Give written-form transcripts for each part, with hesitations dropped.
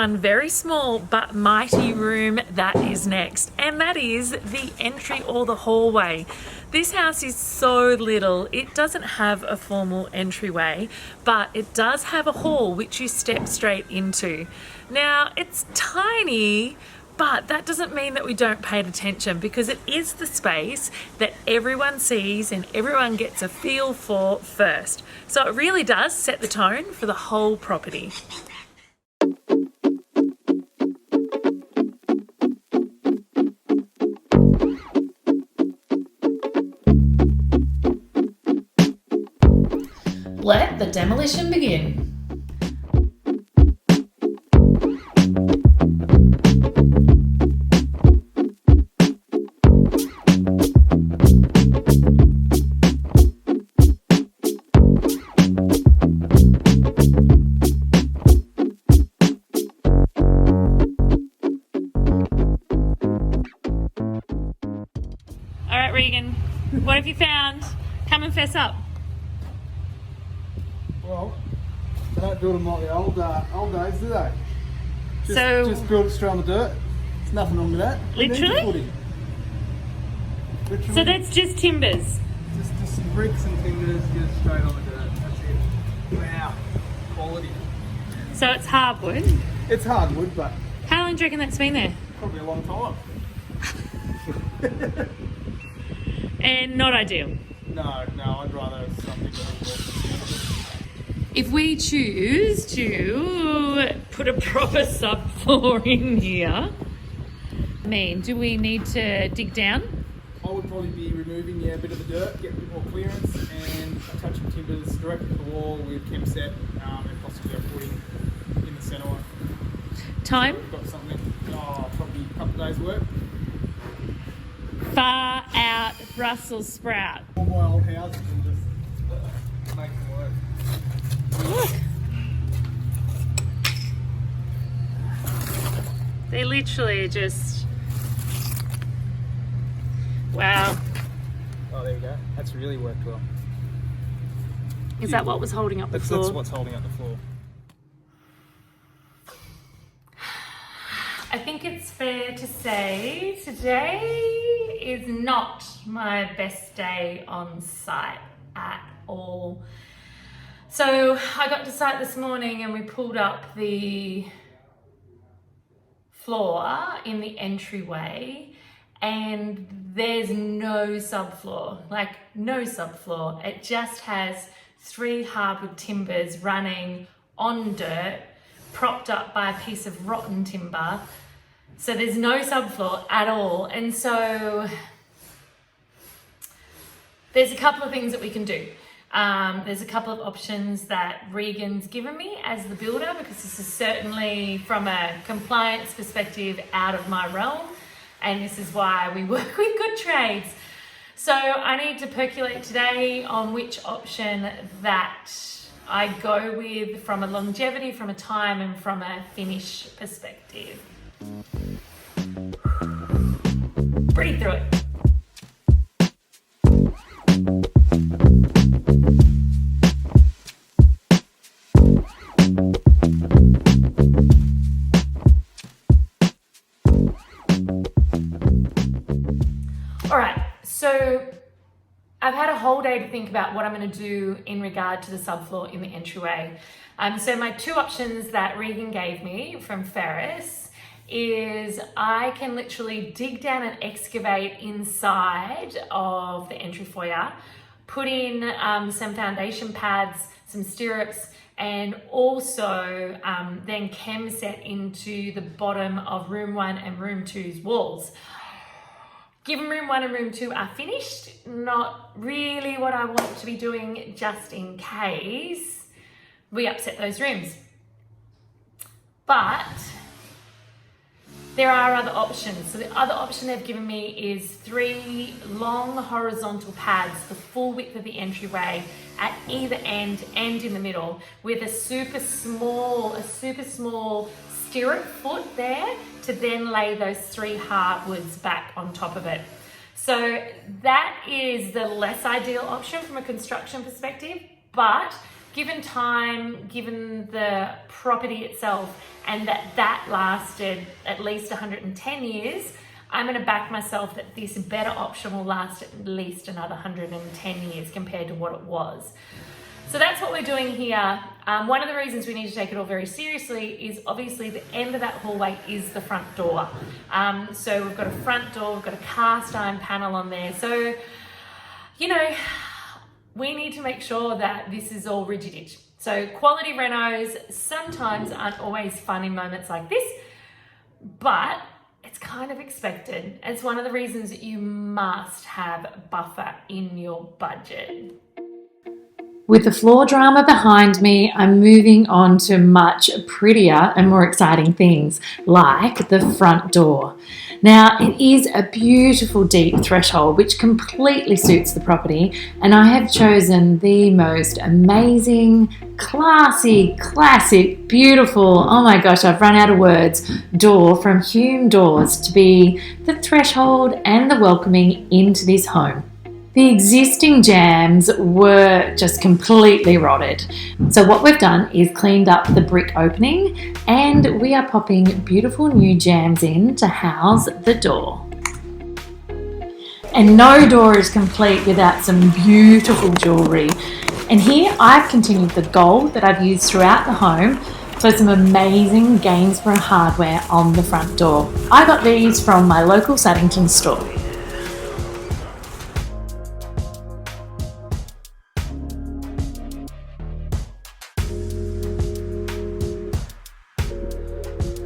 one very small but mighty room that is next, and that is the entry or the hallway. This house is so little, it doesn't have a formal entryway, but it does have a hall which you step straight into. Now, it's tiny, but that doesn't mean that we don't pay attention, because it is the space that everyone sees and everyone gets a feel for first. So it really does set the tone for the whole property. Let the demolition begin. All right, Regan, what have you found? Come and fess up. Well, they don't build them like the old days, do they? Just build it straight on the dirt. There's nothing wrong with that. Literally? So that's just timbers? Just some bricks and timbers, just straight on the dirt. That's it. Wow, quality. So it's hardwood? It's hardwood, but... How long do you reckon that's been there? Probably a long time. And not ideal? No, I'd rather something If we choose to put a proper subfloor in here, do we need to dig down? I would probably be removing a bit of the dirt, get a bit more clearance, and attaching timbers directly to the wall with chem set, and possibly a footing in the centre one. Time? So we've got something, probably a couple of days' work. Far out Brussels sprout. All my old houses and just make them work. Look. They literally are just... Wow. Oh, there you go. That's really worked well. Is that what was holding up the floor? That's what's holding up the floor. I think it's fair to say today is not my best day on site at all. So I got to site this morning and we pulled up the floor in the entryway, and there's no subfloor, like no subfloor. It just has 3 hardwood timbers running on dirt, propped up by a piece of rotten timber. So there's no subfloor at all. And so there's a couple of things that we can do. There's a couple of options that Regan's given me as the builder, because this is certainly from a compliance perspective out of my realm. And this is why we work with good trades. So I need to percolate today on which option that I go with from a longevity, from a time, and from a finish perspective. Breathe through it. All right, so I've had a whole day to think about what I'm going to do in regard to the subfloor in the entryway. So my 2 options that Regan gave me from Ferris is I can literally dig down and excavate inside of the entry foyer, put in some foundation pads, some stirrups, and also then chem set into the bottom of room 1 and room 2's walls. Given room 1 and room 2 are finished, not really what I want to be doing, just in case we upset those rooms. But there are other options. So the other option they've given me is 3 long horizontal pads, the full width of the entryway at either end and in the middle, with a super small stirrup foot there to then lay those 3 hardwoods back on top of it. So that is the less ideal option from a construction perspective, but given time, given the property itself, and that lasted at least 110 years, I'm going to back myself that this better option will last at least another 110 years compared to what it was. So that's what we're doing here. One of the reasons we need to take it all very seriously is obviously the end of that hallway is the front door. So we've got a front door, we've got a cast iron panel on there. So, you know, we need to make sure that this is all rigid. So quality renos sometimes aren't always fun in moments like this, but it's kind of expected. It's one of the reasons that you must have buffer in your budget. With the floor drama behind me, I'm moving on to much prettier and more exciting things, like the front door. Now, it is a beautiful deep threshold which completely suits the property, and I have chosen the most amazing, classy, classic, beautiful, oh my gosh, I've run out of words, door from Hume Doors to be the threshold and the welcoming into this home. The existing jambs were just completely rotted. So what we've done is cleaned up the brick opening, and we are popping beautiful new jambs in to house the door. And no door is complete without some beautiful jewellery. And here I've continued the gold that I've used throughout the home for some amazing Gainsborough hardware on the front door. I got these from my local Saddington store.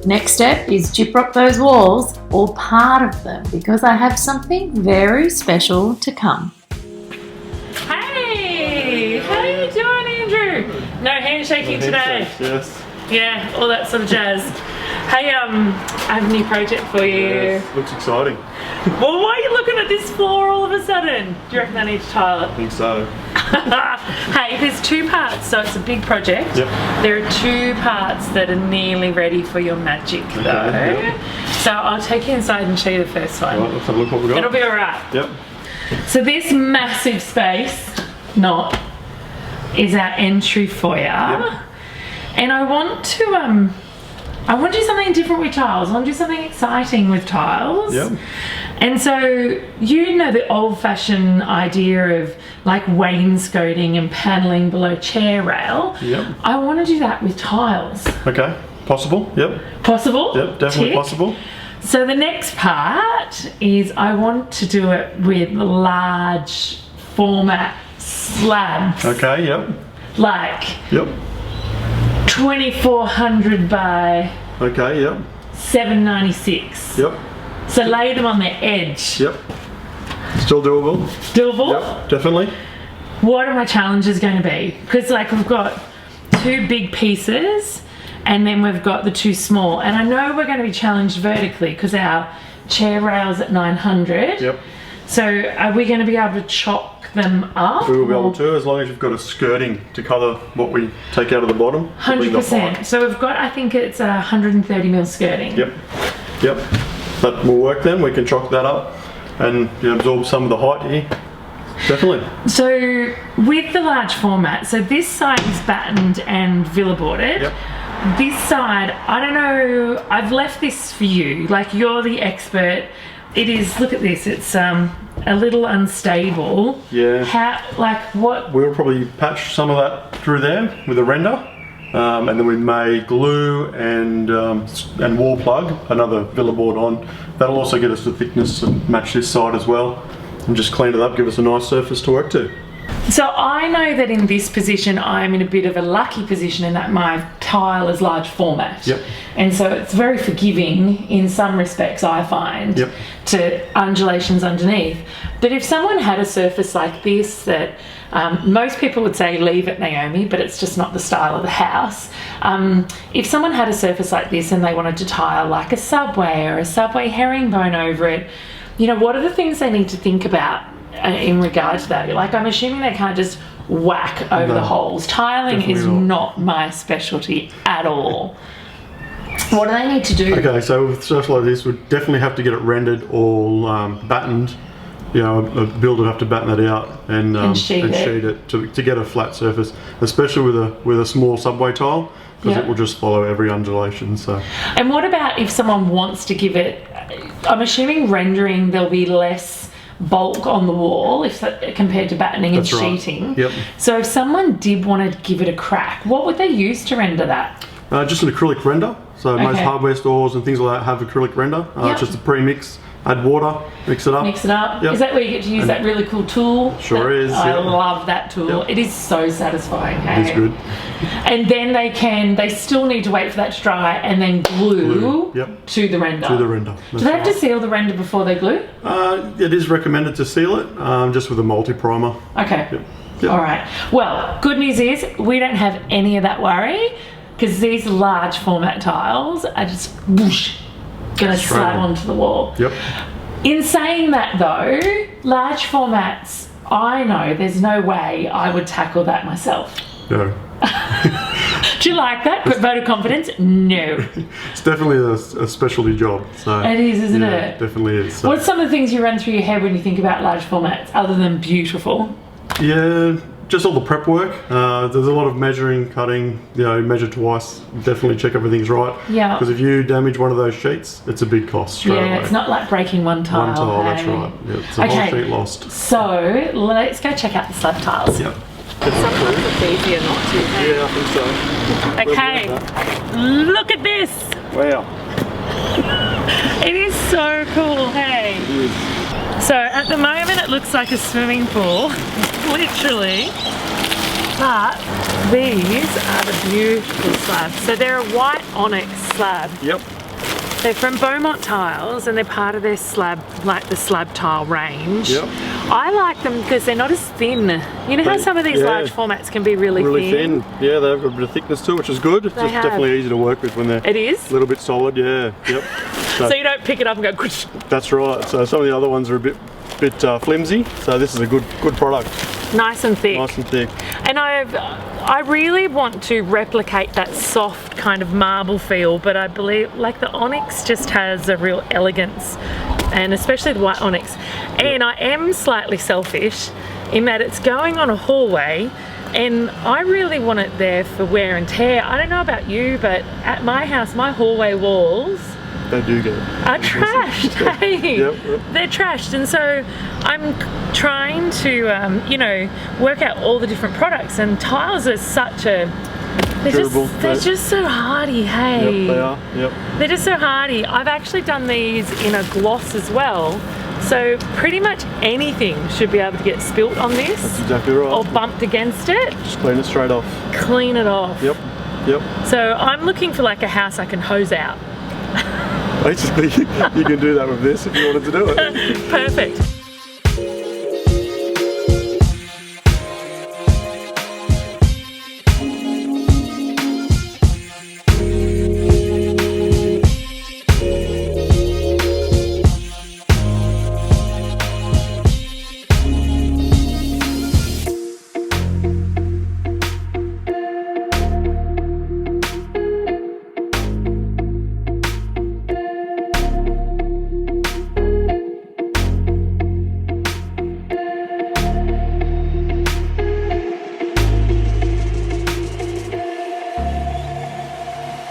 Next step is gyprock those walls, or part of them, because I have something very special to come. Hey, how are you doing, Andrew? No handshaking today. Yes. Yeah, all that sort of jazz. Hey, I have a new project for you. Yes, looks exciting. Well, why are you looking at this floor all of a sudden? Do you reckon I need to tile it? I think so. Hey, there's two parts, so it's a big project. Yep. There are two parts that are nearly ready for your magic, though. Yep. So I'll take you inside and show you the first one. Right, let's have a look what we've got. It'll be alright. Yep. So this massive space, is our entry foyer. Yep. And I want to do something different with tiles. I want to do something exciting with tiles. Yep. And so, you know, the old-fashioned idea of like wainscoting and paneling below chair rail. Yep. I want to do that with tiles. Okay. Possible. Yep. Possible? Yep. Definitely Tick. possible. So the next part is I want to do it with large format slabs. Okay. Yep. Like Yep. 2400 by Okay. Yep. 796. Yep. So lay them on the edge. Yep. Still doable. Doable? Yep. Definitely. What are my challenges going to be? Because like we've got two big pieces and then we've got the two small. And I know we're going to be challenged vertically because our chair rail's at 900. Yep. So are we going to be able to chock them up? We will be able to, as long as you've got a skirting to cover what we take out of the bottom. 100%. So we've got, I think it's 130mm skirting. Yep. Yep. That will work then. We can chock that up and absorb some of the height here. Definitely. So with the large format, so this side is battened and villa boarded. Yep. This side, I don't know, I've left this for you. Like you're the expert. It is, look at this, it's a little unstable. Yeah. How, like what? We'll probably patch some of that through there with a render. And then we may glue and wall plug another villa board on. That'll also get us the thickness and match this side as well. And just clean it up, give us a nice surface to work to. So I know that in this position I'm in a bit of a lucky position in that my tile is large format. Yep. And so it's very forgiving in some respects, I find, Yep. to undulations underneath. But if someone had a surface like this that most people would say leave it, Naomi, but it's just not the style of the house. If someone had a surface like this and they wanted to tile like a subway or a subway herringbone over it, you know, what are the things they need to think about in regard to that? Like, I'm assuming they can't just whack over the holes. Tiling is not my specialty at all. What do they need to do? Okay, so with stuff like this, we definitely have to get it rendered or battened a builder would have to batten that out and sheet it to get a flat surface, especially with a small subway tile, because it will just follow every undulation. So. And what about if someone wants to give it? I'm assuming rendering there'll be less bulk on the wall compared to battening and sheeting. Right. Yep. So if someone did want to give it a crack, what would they use to render that? Just an acrylic render. So most hardware stores and things like that have acrylic render. It's just a pre-mix. Add water, mix it up. Mix it up. Yep. Is that where you get to use that really cool tool? Sure is. I love that tool. Yep. It is so satisfying. Hey? It's good. And then they still need to wait for that to dry and then glue. To the render. To the render. Do they have to seal the render before they glue? It is recommended to seal it, just with a multi-primer. Okay. Yep. All right. Well, good news is we don't have any of that worry, because these large format tiles are just whoosh, going to slab onto the wall. Yep. In saying that though, large formats, I know there's no way I would tackle that myself. No. Do you like that? Quick vote of confidence? No. It's definitely a specialty job. So it is, isn't it? It definitely is. So. What's some of the things you run through your head when you think about large formats, other than beautiful? Yeah, just all the prep work. There's a lot of measuring, cutting, measure twice, definitely check everything's right. Yeah. Because if you damage one of those sheets, it's a big cost straight away. It's not like breaking one tile. One tile, that's right. Yeah, it's a whole sheet lost. So let's go check out the slab tiles. Yep. Sometimes it's easier not to. Yeah, I think so. Okay, look at this. Wow. It is so cool, hey? It is. So at the moment it looks like a swimming pool, literally, but these are the beautiful slabs. So they're a white onyx slab. Yep. They're from Beaumont Tiles and they're part of their slab, like the slab tile range. Yep. I like them because they're not as thin. You know how some of these large formats can be really thin? Yeah, they've got a bit of thickness too, which is good. It's just definitely easy to work with when they're a little bit solid, yeah. Yep. So you don't pick it up and go, that's right. So some of the other ones are a bit flimsy, so this is a good product. Nice and thick. Nice and thick. And I really want to replicate that soft kind of marble feel, but I believe like the onyx just has a real elegance, and especially the white onyx. And I am slightly selfish in that it's going on a hallway, and I really want it there for wear and tear. I don't know about you, but at my house, my hallway walls they do get are trashed. Hey, yep. They're trashed, and so I'm trying to work out all the different products, and tiles are such a they're just so hardy. Hey, yep, they are. Yep, they're just so hardy. I've actually done these in a gloss as well, so pretty much anything should be able to get spilt on this. That's exactly right. Or bumped against it. Just clean it straight off. Clean it off. Yep. So I'm looking for like a house I can hose out. Basically, you can do that with this if you wanted to do it. Perfect.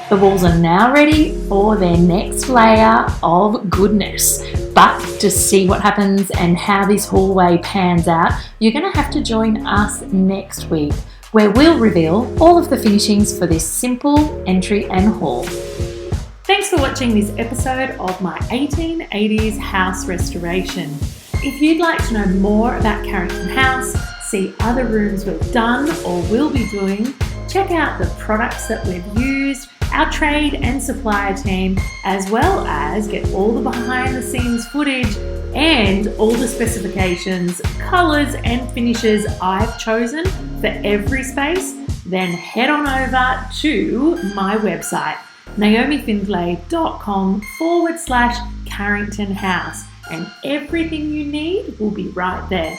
The walls are now ready for their next layer of goodness. But to see what happens and how this hallway pans out, you're going to have to join us next week, where we'll reveal all of the finishings for this simple entry and hall. Thanks for watching this episode of my 1880s house restoration. If you'd like to know more about Carrington House, see other rooms we've done or will be doing, check out the products that we've used, our trade and supplier team, as well as get all the behind the scenes footage and all the specifications, colours and finishes I've chosen for every space, then head on over to my website, naomifindlay.com/Carrington House, and everything you need will be right there.